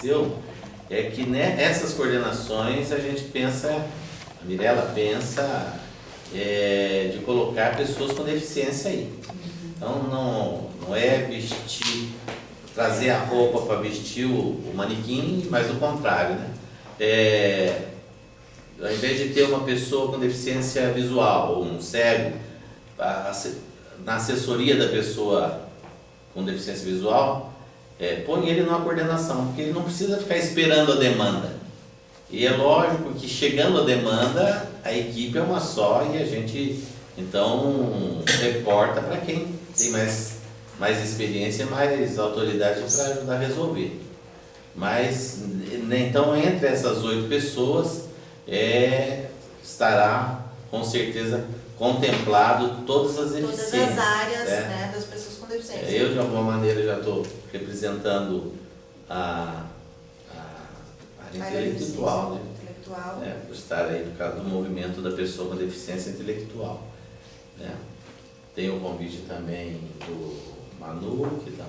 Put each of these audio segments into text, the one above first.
aconteceu é que nessas coordenações a gente pensa, a Mirella pensa de colocar pessoas com deficiência aí. Então não é vestir, trazer a roupa para vestir o manequim, mas o contrário, né? Ao invés de ter uma pessoa com deficiência visual ou um cego, na assessoria da pessoa com deficiência visual, põe ele numa coordenação, porque ele não precisa ficar esperando a demanda. E é lógico que chegando a demanda, a equipe é uma só e a gente então reporta para quem tem mais experiência, mais autoridade para ajudar a resolver. Mas então entre essas 8 pessoas estará com certeza contemplado todas as deficiências. Todas as áreas, né, das pessoas com deficiência. Eu de alguma maneira já estou representando a área intelectual, né? Por estar aí por causa do movimento da pessoa com deficiência intelectual, né? Tem o convite também do Manu, que está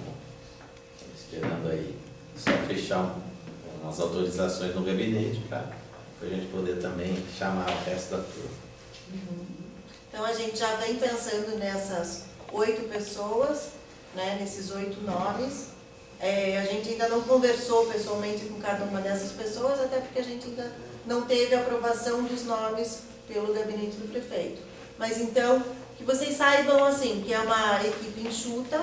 esperando aí só fechar umas autorizações no gabinete para a gente poder também chamar o resto da turma. Então a gente já vem pensando nessas 8 pessoas, né, nesses 8 nomes. A gente ainda não conversou pessoalmente com cada uma dessas pessoas, até porque a gente ainda não teve aprovação dos nomes pelo gabinete do prefeito. Mas então, que vocês saibam assim, que é uma equipe enxuta,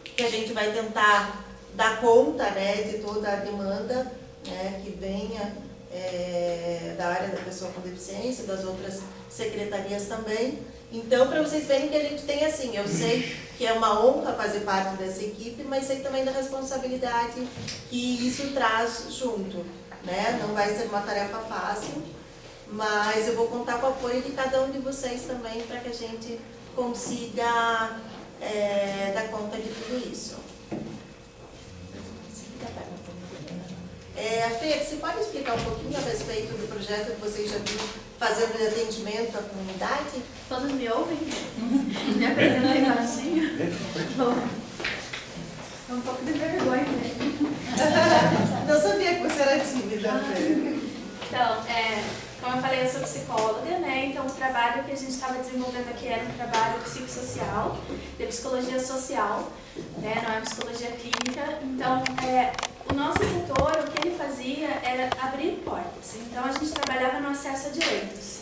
que a gente vai tentar dar conta, né, de toda a demanda, né, que venha da área da pessoa com deficiência, das outras secretarias também. Então, para vocês verem que a gente tem assim, eu sei que é uma honra fazer parte dessa equipe, mas sei também da responsabilidade que isso traz junto, né? Não vai ser uma tarefa fácil, mas eu vou contar com o apoio de cada um de vocês também para que a gente consiga dar conta de tudo isso. Fê, você pode explicar um pouquinho a respeito do projeto que vocês já viram fazendo de atendimento à comunidade? Todos me ouvem? Me apresentei baixinho? Bom, é um pouco de vergonha mesmo. Não sabia que você era tímida, Fê. Então, como eu falei, eu sou psicóloga, né? Então o trabalho que a gente estava desenvolvendo aqui era um trabalho psicossocial, de psicologia social, né? Não é psicologia clínica. Então, o nosso setor, o que ele fazia era abrir portas. Então a gente trabalhava no acesso a direitos.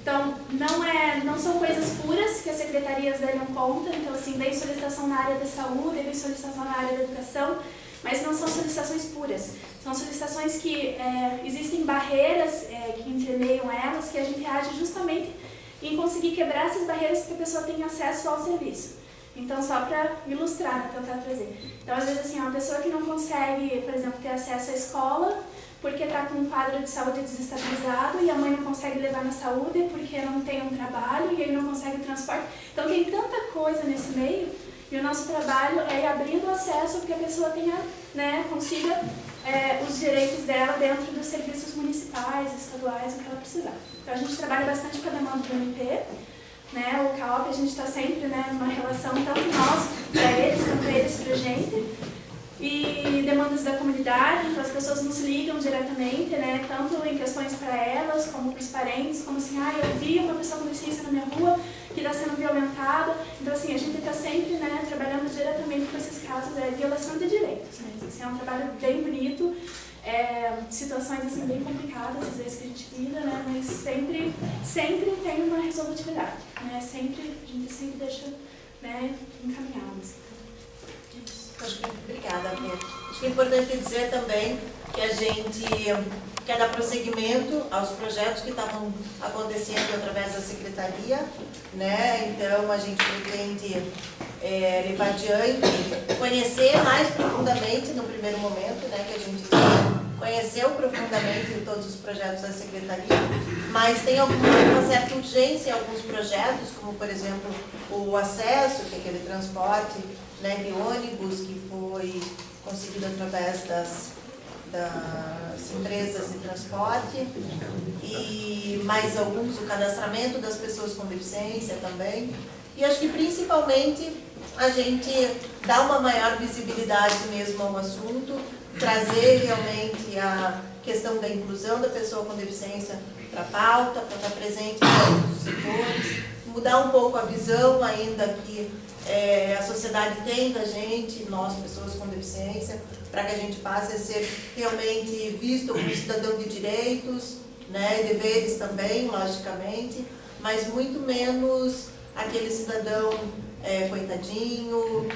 Então não são coisas puras que as secretarias dariam conta. Então assim, vem solicitação na área da saúde, vem solicitação na área da educação, mas não são solicitações puras. São solicitações que existem barreiras que intermeiam elas, que a gente age justamente em conseguir quebrar essas barreiras para que a pessoa tenha acesso ao serviço. Então, só para ilustrar, né, tentar trazer. Então, às vezes, assim, uma pessoa que não consegue, por exemplo, ter acesso à escola porque está com um quadro de saúde desestabilizado e a mãe não consegue levar na saúde porque não tem um trabalho e ele não consegue o transporte. Então, tem tanta coisa nesse meio e o nosso trabalho é ir abrindo acesso para que a pessoa tenha, né, consiga os direitos dela dentro dos serviços municipais, estaduais, o que ela precisar. Então, a gente trabalha bastante com a demanda do MP, né, o CAOP, a gente está sempre, né, numa relação tanto nós para eles, quanto eles para a gente, e demandas da comunidade, então as pessoas nos ligam diretamente, né, tanto em questões para elas, como para os parentes, como assim, eu vi uma pessoa com deficiência na minha rua que está sendo violentada. Então assim, a gente está sempre, né, trabalhando diretamente com esses casos de violação de direitos, né, assim, é um trabalho bem bonito. Situações assim bem complicadas às vezes que a gente lida, né, mas sempre tem uma resolutividade, né, a gente sempre deixa, né, encaminhado. Assim. Obrigada, Fê. Acho que é importante dizer também que a gente quer dar prosseguimento aos projetos que estavam acontecendo através da secretaria, né, então a gente pretende levar adiante, conhecer mais profundamente no primeiro momento, né, que a gente conheceu profundamente em todos os projetos da secretaria, mas tem uma certa urgência em alguns projetos, como por exemplo o acesso, que é aquele transporte, né, de ônibus que foi conseguido através das empresas de transporte, e mais alguns, o cadastramento das pessoas com deficiência também. E acho que principalmente a gente dar uma maior visibilidade mesmo ao assunto, trazer realmente a questão da inclusão da pessoa com deficiência para a pauta, para estar presente em todos os setores, mudar um pouco a visão ainda que a sociedade tem da gente, nós, pessoas com deficiência, para que a gente passe a ser realmente visto como cidadão de direitos, né, deveres também, logicamente, mas muito menos aquele cidadão coitadinho,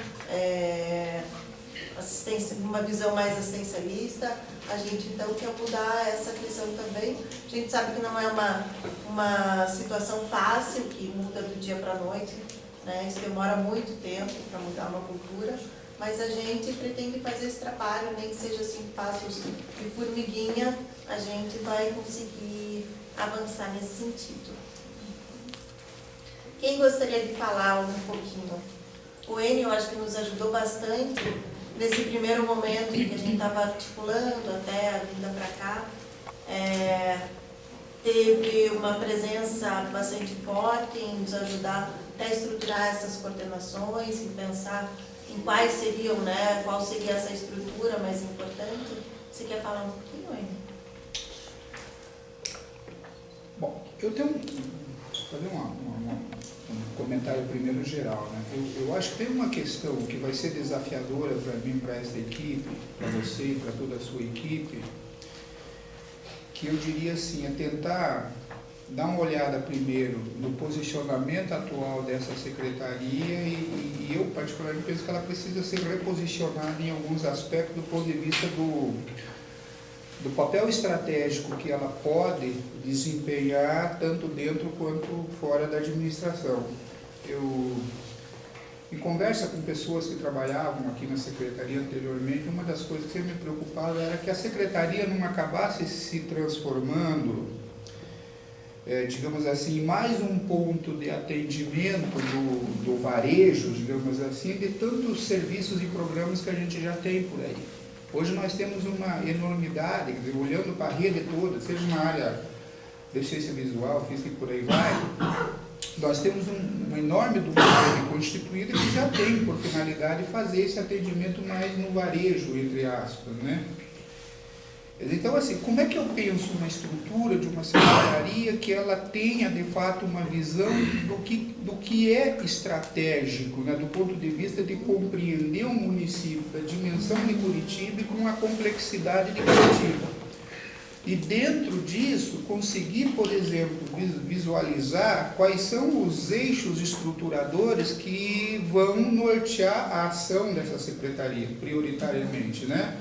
uma visão mais assistencialista. A gente então quer mudar essa questão também. A gente sabe que não é uma situação fácil, que muda do dia para a noite, né? Isso demora muito tempo para mudar uma cultura, mas a gente pretende fazer esse trabalho, nem que seja assim, passos de formiguinha, a gente vai conseguir avançar nesse sentido. Quem gostaria de falar um pouquinho? O Enio, eu acho que nos ajudou bastante nesse primeiro momento em que a gente estava articulando até a vinda para cá. Teve uma presença bastante forte em nos ajudar até a estruturar essas coordenações, em pensar em quais seriam, né, qual seria essa estrutura mais importante. Você quer falar um pouquinho, Enio? Bom, eu tenho fazer um comentário primeiro geral, né? Eu acho que tem uma questão que vai ser desafiadora para mim, para essa equipe, para você e para toda a sua equipe, que eu diria assim, é tentar dar uma olhada primeiro no posicionamento atual dessa secretaria e eu particularmente penso que ela precisa ser reposicionada em alguns aspectos do ponto de vista do papel estratégico que ela pode desempenhar tanto dentro quanto fora da administração. Eu, em conversa com pessoas que trabalhavam aqui na secretaria anteriormente, uma das coisas que sempre me preocupava era que a secretaria não acabasse se transformando, digamos assim, mais um ponto de atendimento do varejo, digamos assim, de tantos serviços e programas que a gente já tem por aí. Hoje nós temos uma enormidade, quer dizer, olhando para a rede toda, seja na área de deficiência visual, física e por aí vai, nós temos uma enorme rede constituída que já tem por finalidade fazer esse atendimento mais no varejo, entre aspas, né? Então, assim, como é que eu penso uma estrutura de uma secretaria que ela tenha, de fato, uma visão do que é estratégico, né, do ponto de vista de compreender o município, da dimensão de Curitiba e com a complexidade de Curitiba. E dentro disso, conseguir, por exemplo, visualizar quais são os eixos estruturadores que vão nortear a ação dessa secretaria, prioritariamente, né?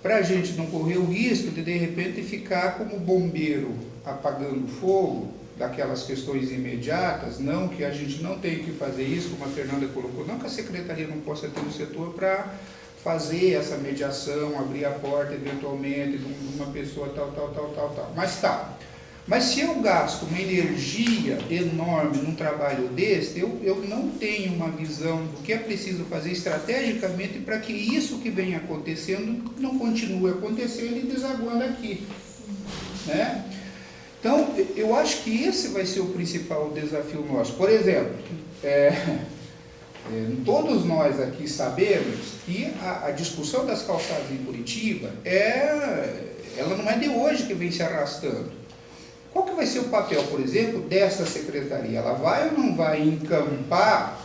Para a gente não correr o risco de repente, ficar como bombeiro apagando fogo daquelas questões imediatas, não que a gente não tenha que fazer isso, como a Fernanda colocou, não que a secretaria não possa ter um setor para fazer essa mediação, abrir a porta eventualmente de uma pessoa tal, mas se eu gasto uma energia enorme num trabalho desse, eu não tenho uma visão do que é preciso fazer estrategicamente para que isso que vem acontecendo não continue acontecendo e desaguando aqui, né? Então, eu acho que esse vai ser o principal desafio nosso. Por exemplo, todos nós aqui sabemos que a discussão das calçadas em Curitiba, ela não é de hoje que vem se arrastando. Qual que vai ser o papel, por exemplo, dessa secretaria? Ela vai ou não vai encampar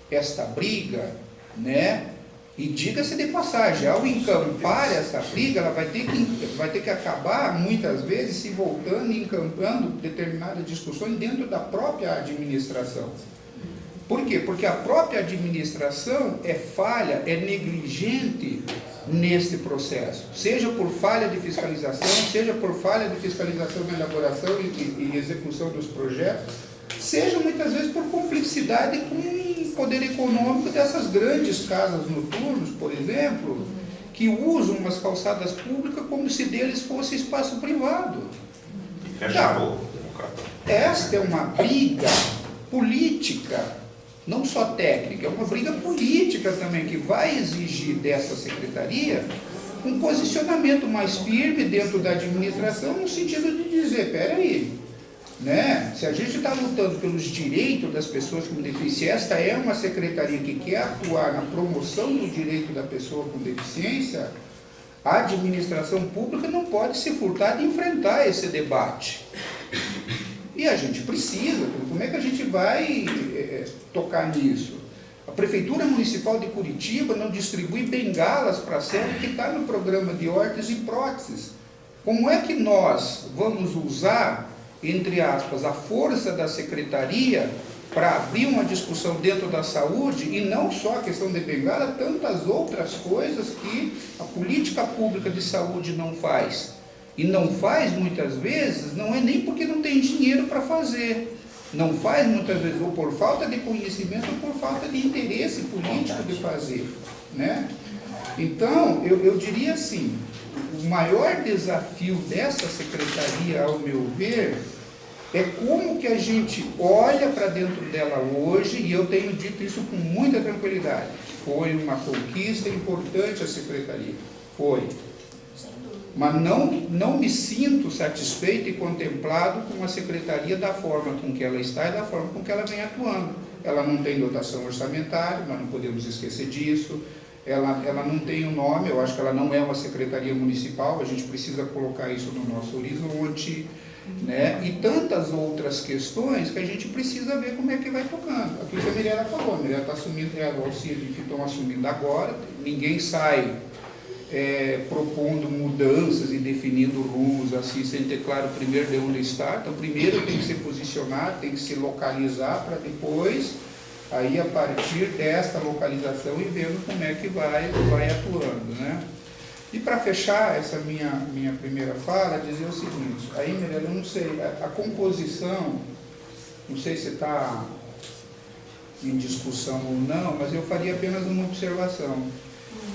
esta briga, né? E diga-se de passagem, ao encampar essa briga, ela vai ter que acabar, muitas vezes, se voltando e encampando determinadas discussões dentro da própria administração. Por quê? Porque a própria administração é falha, é negligente neste processo, seja por falha de fiscalização, seja por falha de fiscalização na elaboração e execução dos projetos, seja muitas vezes por complexidade com o poder econômico dessas grandes casas noturnas, por exemplo, que usam umas calçadas públicas como se deles fosse espaço privado. Esta é uma briga política, não só técnica, é uma briga política também, que vai exigir dessa secretaria um posicionamento mais firme dentro da administração, no sentido de dizer, peraí, né? Se a gente está lutando pelos direitos das pessoas com deficiência, esta é uma secretaria que quer atuar na promoção do direito da pessoa com deficiência, a administração pública não pode se furtar de enfrentar esse debate. E a gente precisa, como é que a gente vai tocar nisso? A Prefeitura Municipal de Curitiba não distribui bengalas para a cego que está no programa de órteses e próteses. Como é que nós vamos usar, entre aspas, a força da secretaria para abrir uma discussão dentro da saúde, e não só a questão de bengala, tantas outras coisas que a política pública de saúde não faz. E não faz muitas vezes, não é nem porque não tem dinheiro para fazer. Não faz muitas vezes ou por falta de conhecimento ou por falta de interesse político de fazer, né? Então, eu diria assim, o maior desafio dessa secretaria, ao meu ver, é como que a gente olha para dentro dela hoje, e eu tenho dito isso com muita tranquilidade. Foi uma conquista importante a secretaria, foi. Mas não me sinto satisfeito e contemplado com a secretaria da forma com que ela está e da forma com que ela vem atuando. Ela não tem dotação orçamentária, nós não podemos esquecer disso. Ela não tem um nome, eu acho que ela não é uma secretaria municipal, a gente precisa colocar isso no nosso horizonte, né? E tantas outras questões que a gente precisa ver como é que vai tocando. Aqui a Mirella falou, a Mirella está assumindo, o auxílio que estão assumindo agora, ninguém sai propondo mudanças e definindo rumos assim, sem ter claro primeiro de onde está. Então primeiro tem que se posicionar, tem que se localizar para depois, aí a partir desta localização e vendo como é que vai atuando, né? E para fechar essa minha primeira fala, dizer o seguinte, aí Mirella, eu não sei, a composição, não sei se está em discussão ou não, mas eu faria apenas uma observação.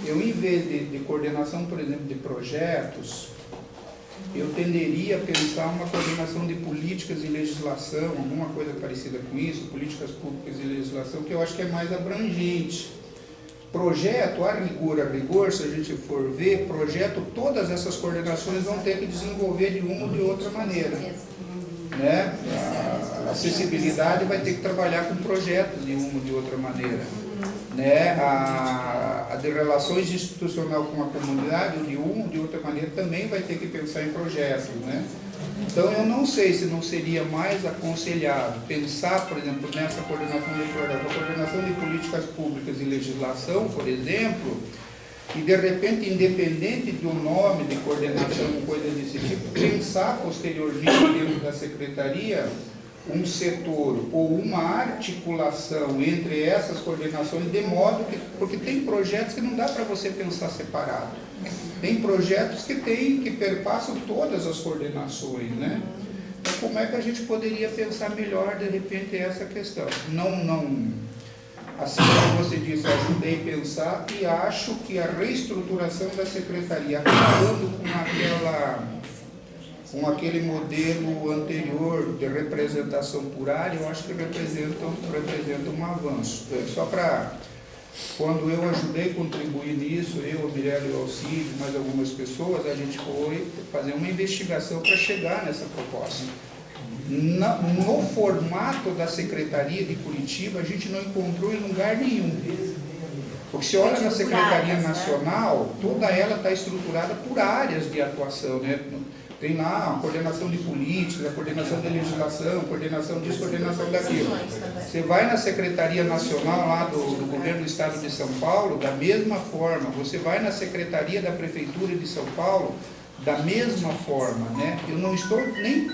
Eu, em vez de coordenação, por exemplo, de projetos, eu tenderia a pensar uma coordenação de políticas e legislação, alguma coisa parecida com isso, políticas públicas e legislação, que eu acho que é mais abrangente. Projeto, a rigor, se a gente for ver, projeto, todas essas coordenações vão ter que desenvolver de uma ou de outra maneira, né? A acessibilidade vai ter que trabalhar com projetos de uma ou de outra maneira, né? A de relações institucional com a comunidade, de uma ou de outra maneira, também vai ter que pensar em projetos, né? Então, eu não sei se não seria mais aconselhável pensar, por exemplo, nessa coordenação de projetos, a coordenação de políticas públicas e legislação, por exemplo, e de repente, independente do nome de coordenação, coisa desse tipo, pensar posteriormente dentro da secretaria um setor ou uma articulação entre essas coordenações, de modo que, porque tem projetos que não dá para você pensar separado, tem projetos que perpassam todas as coordenações, né? Então, como é que a gente poderia pensar melhor, de repente, essa questão? Assim como você disse, ajudei a pensar e acho que a reestruturação da secretaria, acabando com aquele modelo anterior de representação por área, eu acho que representa um avanço. Só para, quando eu ajudei a contribuir nisso, eu, a Mirella e o Alcide, mais algumas pessoas, a gente foi fazer uma investigação para chegar nessa proposta. No formato da Secretaria de Curitiba, a gente não encontrou em lugar nenhum. Porque se olha na Secretaria Nacional, toda ela está estruturada por áreas de atuação, né? Tem lá a coordenação de políticas, a coordenação de legislação, coordenação disso, coordenação daquilo. Você vai na Secretaria Nacional lá do Governo do Estado de São Paulo, da mesma forma. Você vai na Secretaria da Prefeitura de São Paulo, da mesma forma, né? Eu não estou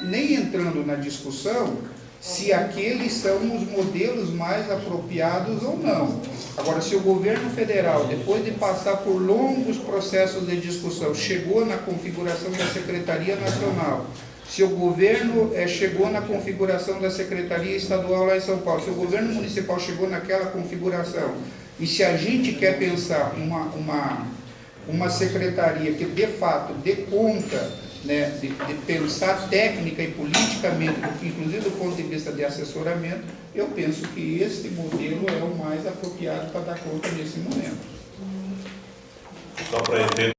nem entrando na discussão se aqueles são os modelos mais apropriados ou não. Agora, se o governo federal, depois de passar por longos processos de discussão, chegou na configuração da Secretaria Nacional, se o governo chegou na configuração da Secretaria Estadual lá em São Paulo, se o governo municipal chegou naquela configuração, e se a gente quer pensar uma secretaria que de fato dê conta, né, de pensar técnica e politicamente, inclusive do ponto de vista de assessoramento, eu penso que este modelo é o mais apropriado para dar conta nesse momento. Só para efeito